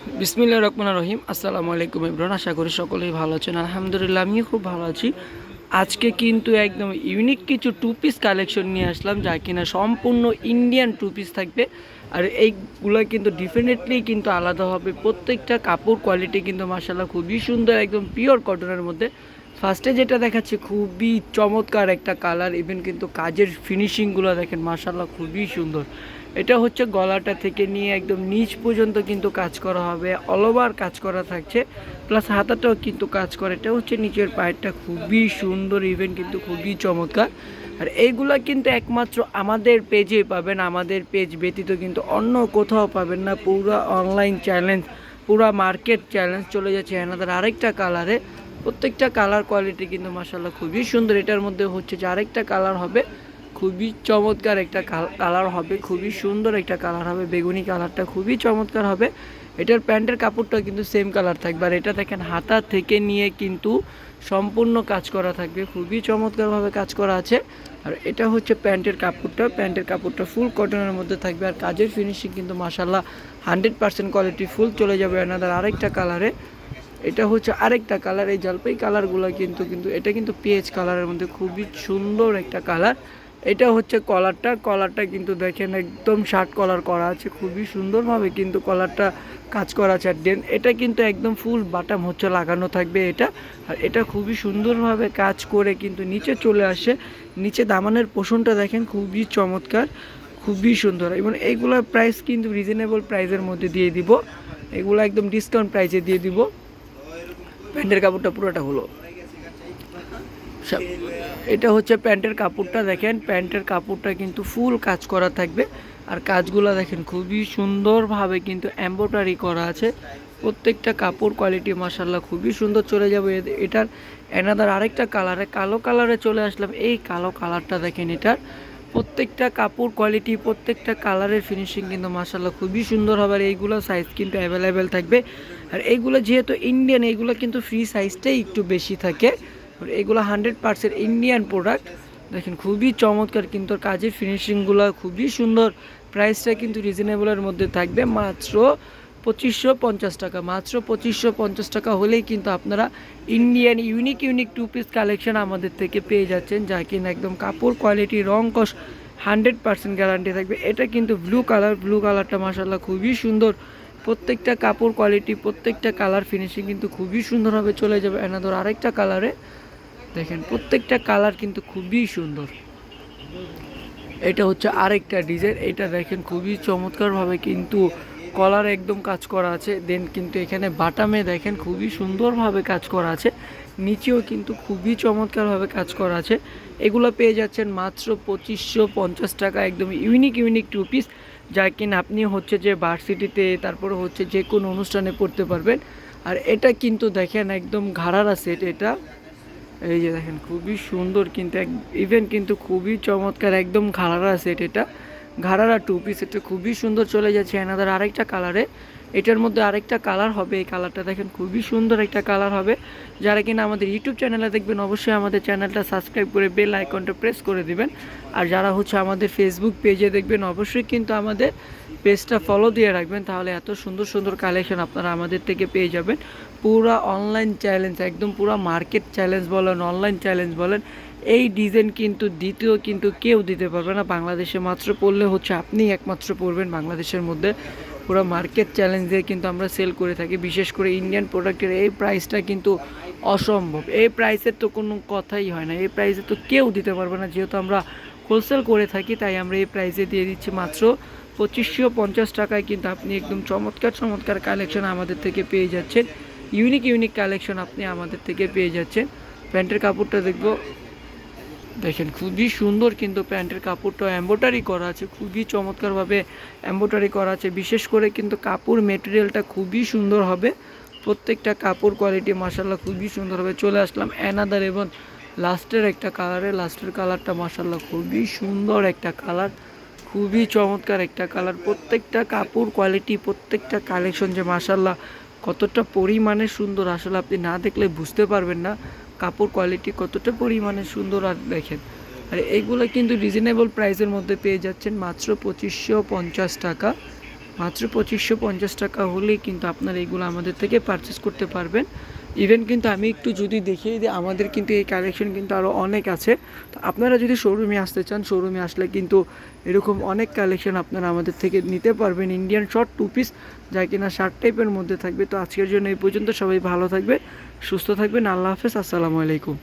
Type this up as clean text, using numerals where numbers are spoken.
বিসমিল্লাহির রহমানির রহিম। আসসালামু আলাইকুম ইব্রান, আশা করি সকলেই ভালো আছেন। আলহামদুলিল্লাহ আমিও খুব ভালো আছি। আজকে কিন্তু একদম ইউনিক কিছু টু পিস কালেকশন নিয়ে আসলাম, যা কিনা সম্পূর্ণ ইন্ডিয়ান টু পিস থাকবে। আর এইগুলো কিন্তু ডেফিনেটলি কিন্তু আলাদা হবে। প্রত্যেকটা কাপড় কোয়ালিটি কিন্তু মাশাআল্লাহ খুবই সুন্দর, একদম পিওর কটনের মধ্যে। ফার্স্টে যেটা দেখাচ্ছি খুবই চমৎকার একটা কালার, ইভেন কিন্তু কাজের ফিনিশিংগুলো দেখেন মাশাআল্লাহ খুবই সুন্দর। এটা হচ্ছে গলাটা থেকে নিয়ে একদম নিচ পর্যন্ত কিন্তু কাজ করা হবে, অল ওভার কাজ করা থাকছে, প্লাস হাতাটাও কিন্তু কাজ করে। এটা হচ্ছে নিচের পায়েরটা খুবই সুন্দর, ইভেন কিন্তু খুবই চমৎকার। আর এইগুলা কিন্তু একমাত্র আমাদের পেজে পাবেন, আমাদের পেজ ব্যতীত কিন্তু অন্য কোথাও পাবেন না। পুরো অনলাইন চ্যালেঞ্জ, পুরো মার্কেট চ্যালেঞ্জ চলে যাচ্ছে এনাদের আরেকটা কালারে। প্রত্যেকটা কালার কোয়ালিটি কিন্তু মাশাআল্লাহ খুবই সুন্দর। এটার মধ্যে হচ্ছে যে আরেকটা কালার হবে, খুবই চমৎকার একটা কালার হবে, খুবই সুন্দর একটা কালার হবে, বেগুনি কালারটা খুবই চমৎকার হবে। এটার প্যান্টের কাপড়টা কিন্তু সেম কালার থাকবে। আর এটা দেখেন হাতা থেকে নিয়ে কিন্তু সম্পূর্ণ কাজ করা থাকবে, খুবই চমৎকারভাবে কাজ করা আছে। আর এটা হচ্ছে প্যান্টের কাপড়টা ফুল কটনের মধ্যে থাকবে। আর কাজের ফিনিশিং কিন্তু মাশাআল্লাহ 100% কোয়ালিটি ফুল চলে যাবে এনাদের আরেকটা কালারে। এটা হচ্ছে আরেকটা কালার, এই জলপাই কালারগুলো কিন্তু কিন্তু এটা কিন্তু পেঁয়াজ কালারের মধ্যে খুবই সুন্দর একটা কালার। এটা হচ্ছে কলারটা কিন্তু দেখেন একদম শার্ট কলার করা আছে, খুবই সুন্দরভাবে কিন্তু কলারটা কাজ করা আছে। আর দেন এটা কিন্তু একদম ফুল বাটাম হচ্ছে লাগানো থাকবে এটা। আর এটা খুবই সুন্দরভাবে কাজ করে কিন্তু নিচে চলে আসে। নিচে দামানের পোষণটা দেখেন খুবই চমৎকার, খুবই সুন্দর। এবং এইগুলোর প্রাইস কিন্তু রিজনেবল প্রাইসের মধ্যে দিয়ে দিব, এগুলো একদম ডিসকাউন্ট প্রাইসে দিয়ে দিব। প্যান্টের কাপড়টা পুরোটা হলো, এটা হচ্ছে প্যান্টের কাপড়টা। দেখেন প্যান্টের কাপড়টা কিন্তু ফুল কাজ করা থাকবে। আর কাজগুলো দেখেন খুবই সুন্দরভাবে কিন্তু এমব্রয়ডারি করা আছে। প্রত্যেকটা কাপড় কোয়ালিটি মাশাআল্লাহ খুবই সুন্দর চলে যাবে। এটার অ্যানাদার আরেকটা কালারে, কালো কালারে চলে আসলাম। এই কালো কালারটা দেখেন, এটার প্রত্যেকটা কাপড় কোয়ালিটি, প্রত্যেকটা কালারের ফিনিশিং কিন্তু মাশাআল্লাহ খুবই সুন্দর হবে। আর এইগুলো সাইজ কিন্তু অ্যাভেলেবেল থাকবে। আর এইগুলো যেহেতু ইন্ডিয়ান, এইগুলো কিন্তু ফ্রি সাইজটাই একটু বেশি থাকে। এগুলো 100% ইন্ডিয়ান প্রোডাক্ট। দেখেন খুবই চমৎকার, কিন্তু কাজের ফিনিশিংগুলো খুবই সুন্দর। প্রাইসটা কিন্তু রিজনেবলের মধ্যে থাকবে, মাত্র 2550 টাকা। মাত্র 2550 টাকা হলেই কিন্তু আপনারা Indian unique two piece collection আমাদের থেকে পেয়ে যাচ্ছেন, যা কিনা একদম কাপড় কোয়ালিটি, রং কস 100% গ্যারান্টি থাকবে। এটা কিন্তু ব্লু কালারটা মাশাআল্লাহ খুবই সুন্দর। প্রত্যেকটা কাপড় কোয়ালিটি, প্রত্যেকটা কালার ফিনিশিং কিন্তু খুবই সুন্দরভাবে চলে যাবে এনাদের আরেকটা কালারে। দেখেন প্রত্যেকটা কালার কিন্তু খুবই সুন্দর। এটা হচ্ছে আরেকটা ডিজাইন, এটা দেখেন খুবই চমৎকারভাবে কিন্তু কলার একদম কাজ করা আছে। দেন কিন্তু এখানে বাটামে দেখেন খুবই সুন্দরভাবে কাজ করা আছে, নিচেও কিন্তু খুবই চমৎকারভাবে কাজ করা আছে। এগুলো পেয়ে যাচ্ছেন মাত্র 2550 টাকা, একদম ইউনিক টু পিস, যা কিনা আপনি হচ্ছে যে ভার্সিটিতে, তারপরে হচ্ছে যে কোনো অনুষ্ঠানে পড়তে পারবেন। আর এটা কিন্তু দেখেন একদম ঘাড়ার সেট এটা, এই যে দেখেন খুবই সুন্দর কিন্তু ইভেন কিন্তু খুবই চমৎকার, একদম ঘাড়ারা সেট এটা, ঘাড়ারা টু পিস। এটা খুবই সুন্দর চলে যাচ্ছে এনাদের আরেকটা কালারে। এটার মধ্যে আরেকটা কালার হবে, এই কালারটা দেখেন খুবই সুন্দর একটা কালার হবে। যারা কিনা আমাদের ইউটিউব চ্যানেলে দেখবেন অবশ্যই আমাদের চ্যানেলটা সাবস্ক্রাইব করে বেল আইকনটা প্রেস করে দিবেন। আর যারা হচ্ছে আমাদের ফেসবুক পেজে দেখবেন অবশ্যই কিন্তু আমাদের পেজটা ফলো দিয়ে রাখবেন, তাহলে এত সুন্দর কালেকশন আপনারা আমাদের থেকে পেয়ে যাবেন। পুরা অনলাইন চ্যালেঞ্জ, একদম পুরা মার্কেট চ্যালেঞ্জ বলেন, অনলাইন চ্যালেঞ্জ বলেন, এই ডিজাইন কিন্তু দ্বিতীয় কিন্তু কেউ দিতে পারবে না। বাংলাদেশে মাত্র পড়লে হচ্ছে আপনিই একমাত্র পড়বেন বাংলাদেশের মধ্যে। পুরো মার্কেট চ্যালেঞ্জ দিয়ে কিন্তু আমরা সেল করে থাকি। বিশেষ করে ইন্ডিয়ান প্রোডাক্টের এই প্রাইসটা কিন্তু অসম্ভব, এই প্রাইসের তো কোনো কথাই হয় না, এই প্রাইসে তো কেউ দিতে পারবে না। যেহেতু আমরা হোলসেল করে থাকি, তাই আমরা এই প্রাইসে দিয়ে দিচ্ছি মাত্র 2550 টাকায়। কিন্তু আপনি একদম চমৎকার কালেকশন আমাদের থেকে পেয়ে যাচ্ছেন, ইউনিক কালেকশন আপনি আমাদের থেকে পেয়ে যাচ্ছেন। প্যান্টের কাপড়টা দেখবো, দেখেন খুবই সুন্দর, কিন্তু প্যান্টের কাপড়টা এমব্রয়ডারি করা আছে, খুবই চমৎকারভাবে এমব্রয়ডারি করা আছে। বিশেষ করে কিন্তু কাপড় মেটেরিয়ালটা খুবই সুন্দর হবে। প্রত্যেকটা কাপড় কোয়ালিটি মাশাআল্লাহ খুবই সুন্দর হবে। চলে আসলাম অ্যানাদার এবং লাস্টের একটা কালারে। লাস্টের কালারটা মাশাআল্লাহ খুবই সুন্দর একটা কালার, খুবই চমৎকার একটা কালার। প্রত্যেকটা কাপড় কোয়ালিটি, প্রত্যেকটা কালেকশন যে মাশাআল্লাহ কতটা পরিমাণে সুন্দর, আসলে আপনি না দেখলে বুঝতে পারবেন না কাপড় কোয়ালিটি কতটা পরিমাণে সুন্দর। আর দেখেন, আর এইগুলো কিন্তু রিজনেবল প্রাইসের মধ্যে পেয়ে যাচ্ছেন মাত্র 2550 টাকা। মাত্র 2550 টাকা হলেই কিন্তু আপনারা এগুলো আমাদের থেকে পারচেস করতে পারবেন। ইভেন কিন্তু আমি একটু যদি দেখিয়ে দিই, আমাদের কিন্তু এই কালেকশন কিন্তু আরও অনেক আছে। তো আপনারা যদি শোরুমে আসতে চান, শোরুমে আসলে কিন্তু এরকম অনেক কালেকশন আপনারা আমাদের থেকে নিতে পারবেন। ইন্ডিয়ান শর্ট 2 পিস যা কিনা শার্ট টাইপের মধ্যে থাকবে। তো আজকের জন্য এই পর্যন্ত, সবাই ভালো থাকবে, সুস্থ থাকবেন। আল্লাহ হাফেজ, আসসালামু আলাইকুম।